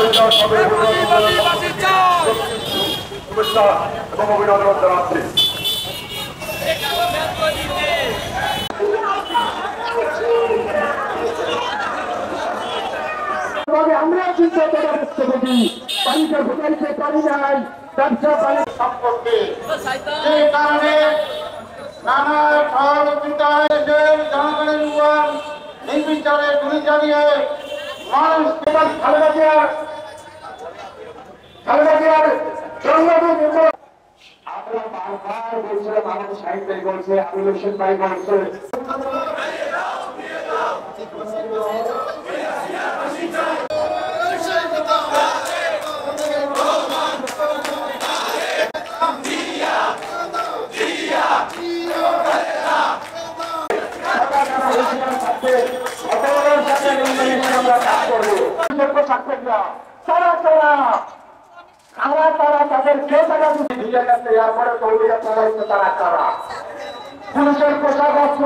শুভেচ্ছা এবং অভিনন্দন জানাচ্ছি। আমরা চিন্তা করে বুঝতে পারি পানিটা ভোগাইতে পারি নাই ব্যবসা পানি সম্পর্কে যে কারণে নানা জনগণের উপর নির্বিচারে গুলি চালিয়ে মানুষ খালেদা জিয়ার জন্মদিন আমরা বারবার বলছিলাম, আমাদের সাহিত্য বলছে, আবুল হোসেন ভাই বলছে তাদের কে টাকা দিয়ে গেছে, এরপরে তৌলিয়া চালাইছে তারা কারা? পুলিশের পোশাক অস্ত্র